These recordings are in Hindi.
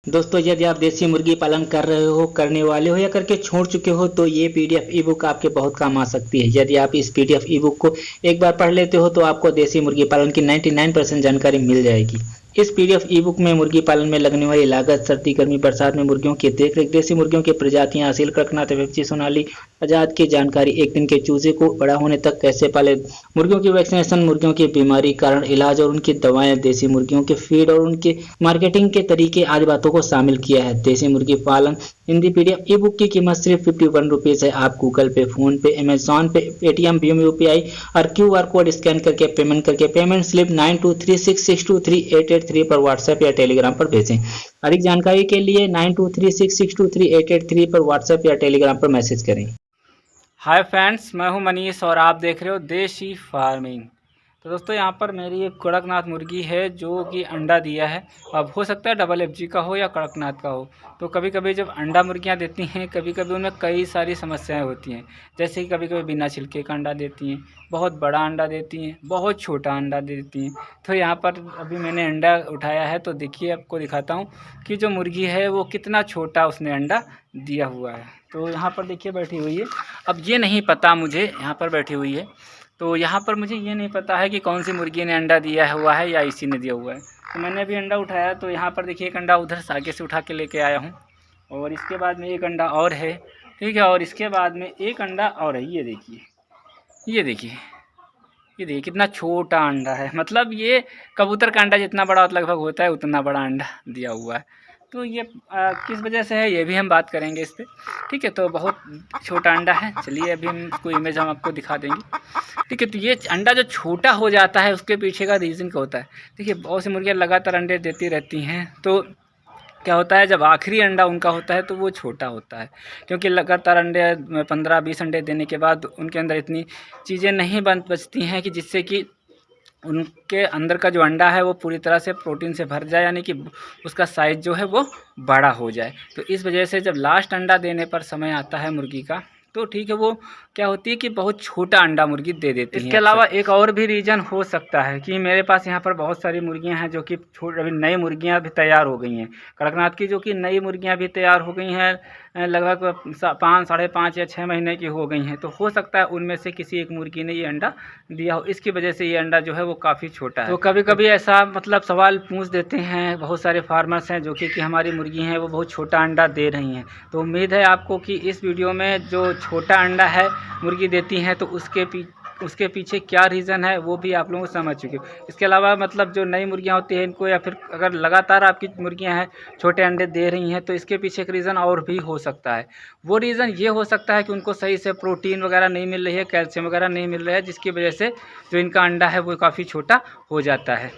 दोस्तों, यदि आप देसी मुर्गी पालन कर रहे हो, करने वाले हो या करके छोड़ चुके हो तो ये पीडीएफ ई बुक आपके बहुत काम आ सकती है। यदि आप इस पीडीएफ ई बुक को एक बार पढ़ लेते हो तो आपको देसी मुर्गी पालन की 99% जानकारी मिल जाएगी। इस पीडीएफ ई बुक में मुर्गी पालन में लगने वाली लागत, सर्दी गर्मी बरसात में मुर्गियों की देखरेख, देसी मुर्गियों की प्रजातियां, असील कड़कनाथ एफएफसी सोनाली आजाद की जानकारी, एक दिन के चूजे को बड़ा होने तक कैसे पाले, मुर्गियों की वैक्सीनेशन, मुर्गियों की बीमारी कारण इलाज और उनकी दवाएं, देसी मुर्गियों के फीड और उनके मार्केटिंग के तरीके आदि बातों को शामिल किया है। देसी मुर्गी पालन हिंदी पीडीएफ ई बुक की कीमत सिर्फ 51 रुपीज है। आप गूगल पे, फोन पे, अमेजॉन पे, पेटीएम, भीम यूपीआई और क्यूआर कोड स्कैन करके पेमेंट स्लिप 9236623883 पर व्हाट्सएप या टेलीग्राम पर भेजें। अधिक जानकारी के लिए 9236623883 पर व्हाट्सएप या टेलीग्राम पर मैसेज करें। हाय फ्रेंड्स, मैं हूं मनीष और आप देख रहे हो देसी फार्मिंग। तो दोस्तों, यहाँ पर मेरी एक कड़कनाथ मुर्गी है जो कि अंडा दिया है। अब हो सकता है डबल एफजी का हो या कड़कनाथ का हो। तो कभी कभी जब अंडा मुर्गियाँ देती हैं, कभी कभी उनमें कई सारी समस्याएं होती हैं। जैसे कि कभी कभी बिना छिलके का अंडा देती हैं, बहुत बड़ा अंडा देती हैं, बहुत छोटा अंडा देती हैं। तो यहाँ पर अभी मैंने अंडा उठाया है तो देखिए, आपको दिखाता हूँ कि जो मुर्गी है वो कितना छोटा उसने अंडा दिया हुआ है। तो यहाँ पर देखिए बैठी हुई है। अब ये नहीं पता मुझे, यहाँ पर बैठी हुई है तो यहाँ पर मुझे ये नहीं पता है कि कौन सी मुर्गी ने अंडा दिया हुआ है या इसी ने दिया हुआ है। तो मैंने अभी अंडा उठाया तो यहाँ पर देखिए एक अंडा उधर से आगे से उठा के लेके आया हूँ, और इसके बाद में एक अंडा और है, ठीक है, और इसके बाद में एक अंडा और है। ये देखिए, ये देखिए, ये देखिए कितना छोटा अंडा है। मतलब ये कबूतर का अंडा जितना बड़ा लगभग होता है उतना बड़ा अंडा दिया हुआ है। तो ये किस वजह से है ये भी हम बात करेंगे इस पर, ठीक है। तो बहुत छोटा अंडा है। चलिए अभी हम इसको इमेज हम आपको दिखा देंगे, ठीक है। तो ये अंडा जो छोटा हो जाता है उसके पीछे का रीज़न क्या होता है। देखिए, बहुत सी मुर्गियाँ लगातार अंडे देती रहती हैं तो क्या होता है, जब आखिरी अंडा उनका होता है तो वो छोटा होता है, क्योंकि लगातार अंडे 15-20 अंडे देने के बाद उनके अंदर इतनी चीज़ें नहीं बचती हैं कि जिससे कि उनके अंदर का जो अंडा है वो पूरी तरह से प्रोटीन से भर जाए, यानी कि उसका साइज़ जो है वो बड़ा हो जाए। तो इस वजह से जब लास्ट अंडा देने पर समय आता है मुर्गी का, तो ठीक है, वो क्या होती है कि बहुत छोटा अंडा मुर्गी दे देती है। इसके अलावा एक और भी रीज़न हो सकता है कि मेरे पास यहाँ पर बहुत सारी मुर्गियाँ हैं जो कि अभी नई मुर्गियाँ भी तैयार हो गई हैं। कड़कनाथ की जो कि नई मुर्गियाँ भी तैयार हो गई हैं, लगभग 5, साढ़े 5 या 6 महीने की हो गई हैं। तो हो सकता है उनमें से किसी एक मुर्गी ने ये अंडा दिया हो, इसकी वजह से ये अंडा जो है वो काफ़ी छोटा है। तो कभी कभी ऐसा मतलब सवाल पूछ देते हैं बहुत सारे फार्मर्स हैं जो कि हमारी मुर्गी हैं वो बहुत छोटा अंडा दे रही हैं। तो उम्मीद है आपको कि इस वीडियो में जो छोटा अंडा है मुर्गी देती हैं तो उसके पीछे क्या रीज़न है वो भी आप लोग समझ चुके हो। इसके अलावा मतलब जो नई मुर्गियां होती हैं इनको, या फिर अगर लगातार आपकी मुर्गियां हैं छोटे अंडे दे रही हैं, तो इसके पीछे एक रीज़न और भी हो सकता है। वो रीज़न ये हो सकता है कि उनको सही से प्रोटीन वगैरह नहीं मिल रही है, कैल्शियम वगैरह नहीं मिल रहा है, जिसकी वजह से जो इनका अंडा है वो काफ़ी छोटा हो जाता है।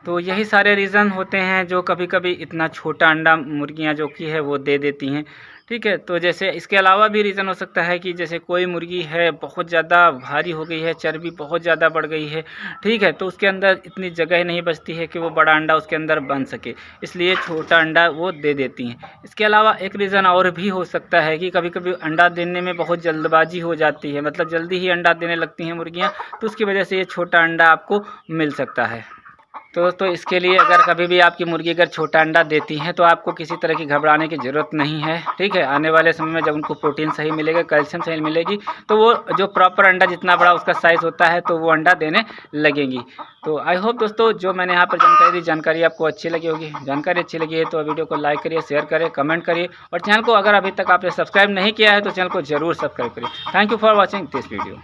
तो यही सारे रीज़न होते हैं जो कभी कभी इतना छोटा अंडा मुर्गियां जो कि है वो दे देती हैं, ठीक है। तो जैसे इसके अलावा भी रीज़न हो सकता है कि जैसे कोई मुर्गी है बहुत ज़्यादा भारी हो गई है, चर्बी बहुत ज़्यादा बढ़ गई है, ठीक है, तो उसके अंदर इतनी जगह नहीं बचती है कि वो बड़ा अंडा उसके अंदर बन सके, इसलिए छोटा अंडा वो दे देती हैं। इसके अलावा एक रीज़न और भी हो सकता है कि कभी कभी अंडा देने में बहुत जल्दबाजी हो जाती है, मतलब जल्दी ही अंडा देने लगती हैं मुर्गियाँ, तो उसकी वजह से ये छोटा अंडा आपको मिल सकता है। तो दोस्तों, इसके लिए अगर कभी भी आपकी मुर्गी अगर छोटा अंडा देती हैं तो आपको किसी तरह की घबराने की ज़रूरत नहीं है, ठीक है। आने वाले समय में जब उनको प्रोटीन सही मिलेगा, कैल्शियम सही मिलेगी, तो वो जो प्रॉपर अंडा जितना बड़ा उसका साइज़ होता है तो वो अंडा देने लगेंगी। तो आई होप दोस्तों, जो मैंने यहाँ पर जानकारी दी, जानकारी आपको अच्छी लगी होगी। जानकारी अच्छी लगी है तो वीडियो को लाइक करिए, शेयर करें, कमेंट करिए, और चैनल को अगर अभी तक आपने सब्सक्राइब नहीं किया है तो चैनल को ज़रूर सब्सक्राइब करिए। Thank you for watching this video.